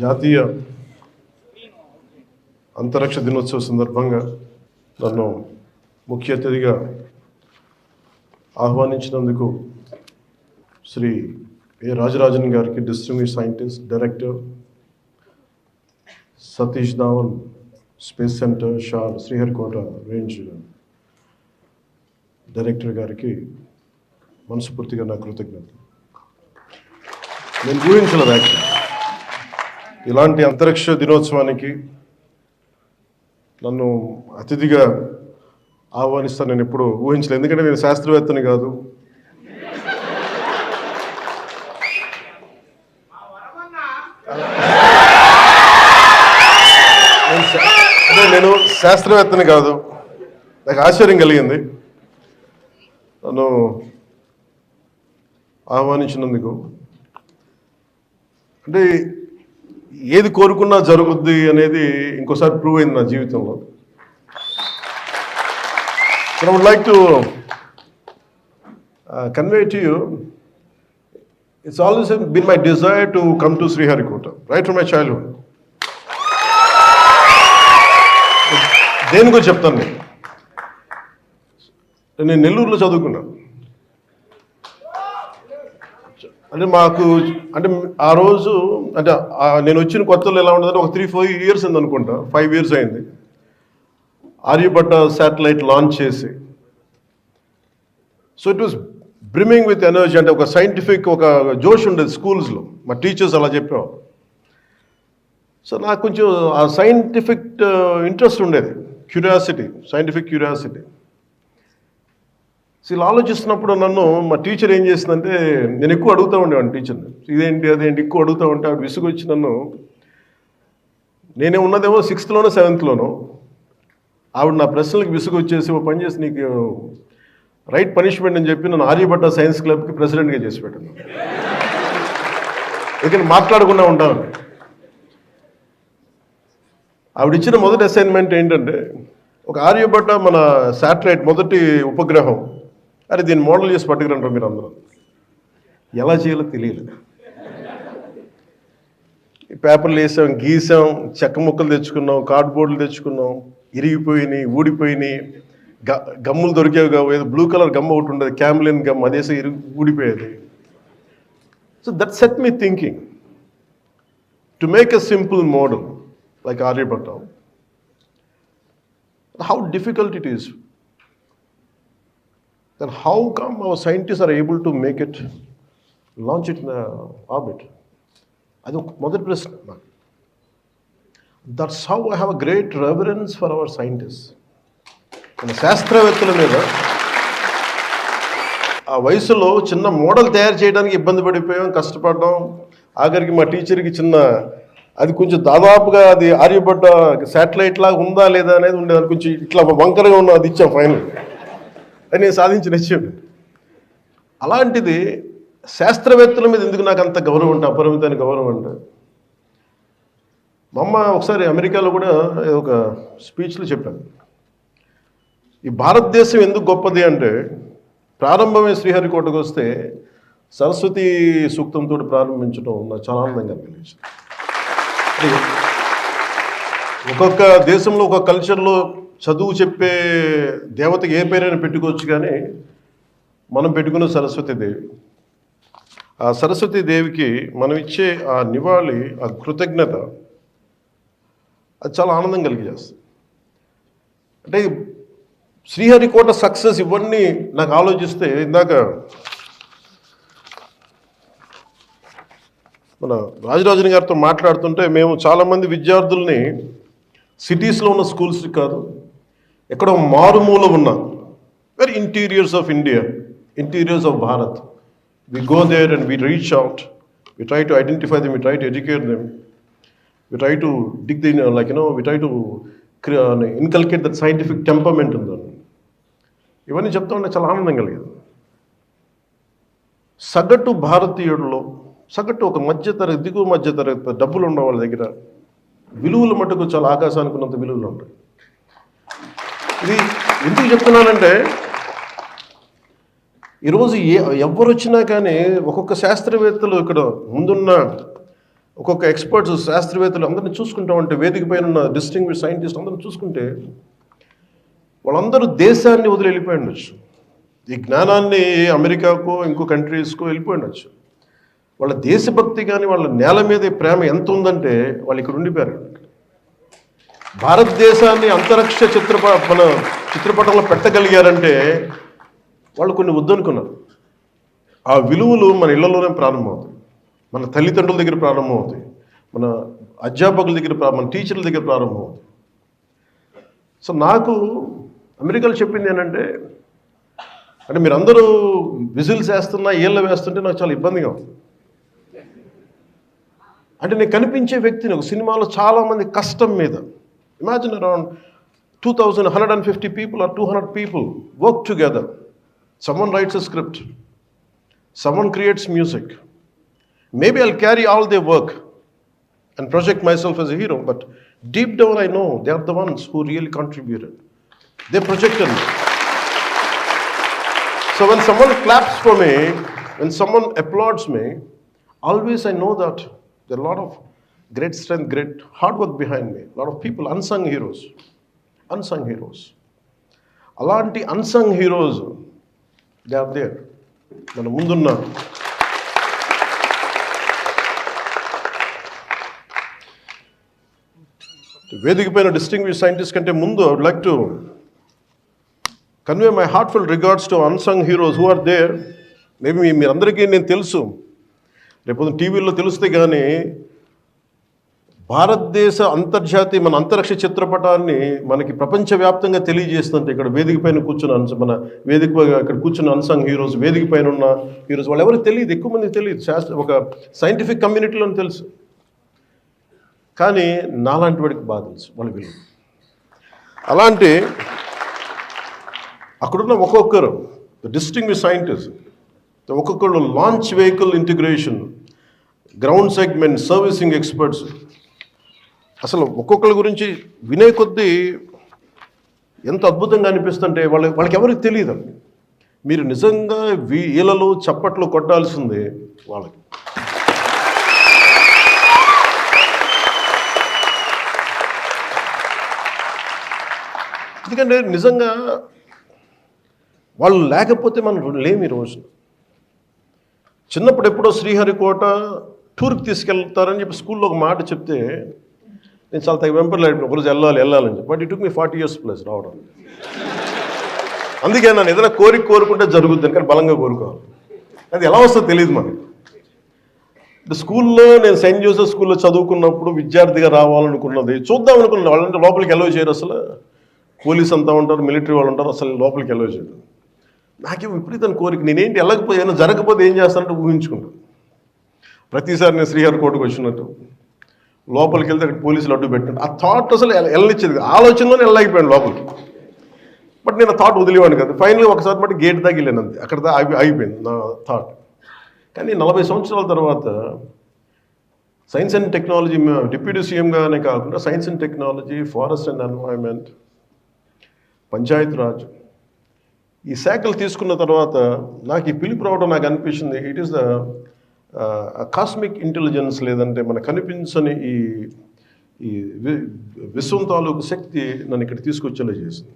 జాతీయ అంతరిక్ష దినోత్సవ సందర్భంగా నన్ను ముఖ్య అతిథిగా ఆహ్వానించినందుకు శ్రీ ఏ రాజరాజన్ గారికి, district scientist director, Satish Dhawan space centre SHAR Sriharikota range director గారికి మనస్ఫూర్తిగా నా కృతజ్ఞతలు. నేను ఊహించలేదు యాక్చువల్లీ ఇలాంటి అంతరిక్ష దినోత్సవానికి నన్ను అతిథిగా ఆహ్వానిస్తాను. నేను ఎప్పుడు ఊహించలేదు, ఎందుకంటే నేను శాస్త్రవేత్తని కాదు. నేను శాస్త్రవేత్తని కాదు. నాకు ఆశ్చర్యం కలిగింది నన్ను ఆహ్వానించినందుకు. అంటే ఏది కోరుకున్నా జరుగుద్ది అనేది ఇంకోసారి ప్రూవ్ అయింది నా జీవితంలో. So I would like to convey to you, it's always been my desire to come to Sriharikota, right from my childhood. దేనికో చెప్తాను. నేను నెల్లూరులో చదువుకున్నాను. అంటే మాకు ఆ రోజు నేను వచ్చిన కొత్తలో ఎలా ఉండదంటే ఒక 3-4 years అయింది అనుకుంటా, 5 years అయింది. ఆర్యభట్ట శాటిలైట్ లాంచ్ చేసి, so it was brimming with energy. అంటే ఒక సైంటిఫిక్ ఒక జోష్ ఉండేది స్కూల్స్లో, మా టీచర్స్ అలా చెప్పేవారు. సో నాకు కొంచెం ఆ సైంటిఫిక్ ఇంట్రెస్ట్ ఉండేది, క్యూరియాసిటీ, సైంటిఫిక్ క్యూరియాసిటీ. సో ఇలా ఆలోచిస్తున్నప్పుడు నన్ను మా టీచర్ ఏం చేసిందంటే, నేను ఎక్కువ అడుగుతూ ఉండేవాడిని టీచర్ని, ఇదేంటి అదేంటి ఎక్కువ అడుగుతూ ఉంటే ఆవిడ విసుగొచ్చి నన్ను, నేనే ఉన్నదేమో 6th లోనో 7th లోనో, ఆవిడ నా ప్రశ్నలకు విసుగు వచ్చేసి ఓ పని చేసి నీకు రైట్ పనిష్మెంట్ అని చెప్పి నన్ను ఆర్యభట్ట సైన్స్ క్లబ్కి ప్రెసిడెంట్గా చేసి పెట్టాను. ఎందుకంటే మాట్లాడకుండా ఉంటాను. ఆవిడ ఇచ్చిన మొదటి అసైన్మెంట్ ఏంటంటే, ఒక ఆర్యభట్ట మన శాటిలైట్ మొదటి ఉపగ్రహం, అరే దీన్ని మోడల్ చేసి పట్టుకురంటారు మీరు అందరూ. ఎలా చేయాలో తెలియలేదు. పేపర్లు వేసాం, గీసాం, చెక్క ముక్కలు తెచ్చుకున్నాం, కార్డ్బోర్డులు తెచ్చుకున్నాం, ఇరిగిపోయినాయి, ఊడిపోయినాయి, గమ్ములు దొరికేవి కావు. ఏదో బ్లూ కలర్ గమ్ ఒకటి ఉండేది, క్యామ్లిన్ గమ్, అదేసే ఊడిపోయేది. So that set me thinking to make a simple model like Aryabhatta. How difficult it is. Then how come our scientists are able to make it, launch it in the orbit? I think మొదటి ప్రశ్న. That's how I have a great reverence for our scientists. మన శాస్త్రవేత్తల మీద ఆ వయసులో చిన్న model తయారు చేయడానికి ఇబ్బంది పడిపోయాం, కష్టపడ్డాం. ఆఖరికి మా టీచర్కి చిన్న అది కొంచెం దాదాపుగా అది ఆర్యభట్ట శాటిలైట్ లాగా ఉందా లేదా అనేది ఉండేది. అది కొంచెం ఇట్లా వంకరగా ఉన్న అది ఇచ్చాం ఫైనల్, అది నేను సాధించిన విషయం. అలాంటిది శాస్త్రవేత్తల మీద ఎందుకు నాకు అంత గౌరవం అంటే, అపరిమితమైన గౌరవం అంటే, మా అమ్మ ఒకసారి అమెరికాలో కూడా ఒక స్పీచ్లో చెప్పాను, ఈ భారతదేశం ఎందుకు గొప్పది అంటే, ప్రారంభమే శ్రీహరికోటకు వస్తే సరస్వతి సూక్తంతో ప్రారంభించడం నాకు చాలా ఆనందంగా అనిపించింది. ఒక్కొక్క దేశంలో ఒక్కొక్క కల్చర్లో చదువు చెప్పే దేవతకి ఏ పేరైనా పెట్టుకోవచ్చు, కానీ మనం పెట్టుకున్న సరస్వతీదేవి. ఆ సరస్వతీదేవికి మనం ఇచ్చే ఆ నివాళి, ఆ కృతజ్ఞత, అది చాలా ఆనందం కలిగజేస్తుంది. అంటే శ్రీహరికోట సక్సెస్ ఇవన్నీ నాకు ఆలోచిస్తే, ఇందాక మన రాజరాజన్ గారితో మాట్లాడుతుంటే, మేము చాలామంది విద్యార్థుల్ని సిటీస్లో ఉన్న స్కూల్స్ కాదు, ఎక్కడో మారుమూల ఉన్న very interiors of India, interiors of Bharat, we go there and we reach out, we try to identify them, we try to educate them, we try to dig the we try to inculcate that scientific temperament ఉందని. ఇవన్నీ చెప్తా ఉంటే చాలా ఆనందం కలిగేది. సగటు భారతీయుడిలో, సగటు ఒక మధ్యతరగతి, దిగువ మధ్యతరగతి, డబ్బులు ఉన్న వాళ్ళ దగ్గర విలువలు మటుకు చాలా ఆకాశానికి ఉన్నంత విలువలు ఉంటాయి. ఇది ఎందుకు చెప్తున్నానంటే, ఈరోజు ఎవరు వచ్చినా కానీ ఒక్కొక్క శాస్త్రవేత్తలు ఇక్కడ ముందున్న ఒక్కొక్క ఎక్స్పర్ట్స్ శాస్త్రవేత్తలు అందరినీ చూసుకుంటా ఉంటే, వేదిక పైన ఉన్న డిస్టింగ్విష్ సైంటిస్ట్ అందరిని చూసుకుంటే వాళ్ళందరూ దేశాన్ని వదిలి వెళ్ళిపోయి ఉండొచ్చు, ఈ జ్ఞానాన్ని అమెరికాకో ఇంకో కంట్రీస్కో వెళ్ళిపోయి ఉండొచ్చు. వాళ్ళ దేశభక్తి కానీ వాళ్ళ నేల మీద ప్రేమ ఎంత ఉందంటే వాళ్ళు ఇక్కడ ఉండిపోయారు. భారతదేశాన్ని అంతరిక్ష చిత్రపటంలో పెట్టగలిగారంటే వాళ్ళు కొన్ని వద్దనుకున్నారు. ఆ విలువలు మన ఇళ్లలోనే ప్రారంభమవుతాయి, మన తల్లిదండ్రుల దగ్గర ప్రారంభమవుతాయి, మన అధ్యాపకుల దగ్గర, మన టీచర్ల దగ్గర ప్రారంభమవుతాయి. సో నాకు అమెరికాలో చెప్పింది ఏంటంటే, అంటే మీరందరూ విజిల్స్ వేస్తున్నా ఏళ్ళు వేస్తుంటే నాకు చాలా ఇబ్బందిగా ఉంది. అంటే నేను కనిపించే వ్యక్తిని ఒక సినిమాలో చాలామంది కష్టం మీద, imagine around 2150 people or 200 people work together. Someone writes a script, someone creates music. Maybe I'll carry all their work and project myself as a hero, but deep down I know they are the ones who really contributed. They projected me. So when someone claps for me, when someone applauds me, always I know that there are a lot of great strength, great hard work behind me. A lot of people, unsung heroes. అలాంటి unsung heroes they are there మన ముందున్న. వేదిక పైన distinguish scientist కంటే ముందు I would like to convey my heartful regards to unsung heroes who are there. Maybe మీరందరికీ నేను తెలుసు, రేపు టీవీలో తెలిస్తే కానీ భారతదేశ అంతర్జాతీయ మన అంతరిక్ష చిత్రపటాన్ని మనకి ప్రపంచవ్యాప్తంగా తెలియజేస్తుంటే ఇక్కడ వేదిక పైన కూర్చున్న మన వేదిక ఇక్కడ కూర్చున్న అన్సంగ్ హీరోస్, వేదిక పైన ఉన్న హీరోస్ వాళ్ళు ఎవరికి తెలియదు, ఎక్కువ మందికి తెలియదు, ఒక సైంటిఫిక్ కమ్యూనిటీలో తెలుసు. కానీ నాలాంటి వాడికి బాగా తెలుసు వాళ్ళ విలువ. అలాంటి అక్కడున్న ఒక్కొక్కరు డిస్టింగ్విష్ సైంటిస్ట్, ఒక్కొక్కరు launch vehicle integration, ground segment, servicing experts, అసలు ఒక్కొక్కరి గురించి వినే కొద్దీ ఎంత అద్భుతంగా అనిపిస్తుంటే వాళ్ళకి ఎవరికి తెలియదు. మీరు నిజంగా వీళ్ళలో చప్పట్లు కొట్టాల్సిందే వాళ్ళకి. ఎందుకంటే నిజంగా వాళ్ళు లేకపోతే మనం లేమి ఈ రోజు. చిన్నప్పుడు ఎప్పుడో శ్రీహరికోట టూర్కి తీసుకెళ్తారని చెప్పి స్కూల్లో ఒక మాట చెప్తే నేను చాలా వెంపర్లాడిపోయిన, ఒకరోజు వెళ్ళాలని చెప్పి. But it took me 40 years plus రావడం. అందుకే నన్ను ఏదైనా కోరుకుంటే జరుగుద్ది, కానీ బలంగా కోరుకోవాలి. అది ఎలా వస్తుందో తెలియదు మనకి. స్కూల్లో నేను సెయింట్ జోసెఫ్ స్కూల్లో చదువుకున్నప్పుడు విద్యార్థిగా రావాలనుకున్నది, చూద్దాం అనుకున్నది. వాళ్ళంటే లోపలికి ఎలవ్ చేయరు, అసలు పోలీస్ అంతా ఉంటారు, మిలిటరీ వాళ్ళు ఉంటారు, అసలు లోపలికి ఎలవ్ చేయరు. నాకేమో విపరీతం కోరిక, నేనేంటి వెళ్ళకపోతే ఏమైనా జరగకపోతే ఏం చేస్తానంటే ఊహించుకుంటాను. ప్రతిసారి నేను శ్రీహరికోటకు వచ్చినట్టు లోపలికి వెళ్తే అక్కడ పోలీసులు అడ్డు పెట్టినట్టు ఆ థాట్ అసలు వెళ్ళనిచ్చేది, ఆలోచనలోనే వెళ్ళలేకపోయాను లోపలికి. బట్ నేను ఆ థాట్ వదిలేవాడిని కదా. ఫైనల్గా ఒకసారి బట్టి గేట్ దాకా వెళ్ళాను, అంతే, అక్కడ ఆగిపోయింది నా థాట్. కానీ 40 సంవత్సరాల తర్వాత సైన్స్ అండ్ టెక్నాలజీ డిప్యూటీ సీఎంగానే కాకుండా science and technology, forest and environment, Panchayati Raj ఈ శాఖలు తీసుకున్న తర్వాత నాకు ఈ పిలుపు రావడం నాకు అనిపించింది, it is the cosmic intelligence, లేదంటే మనకు కనిపించని ఈ విశ్వం తాలూకు శక్తి నన్ను ఇక్కడ తీసుకొచ్చేలా చేసింది.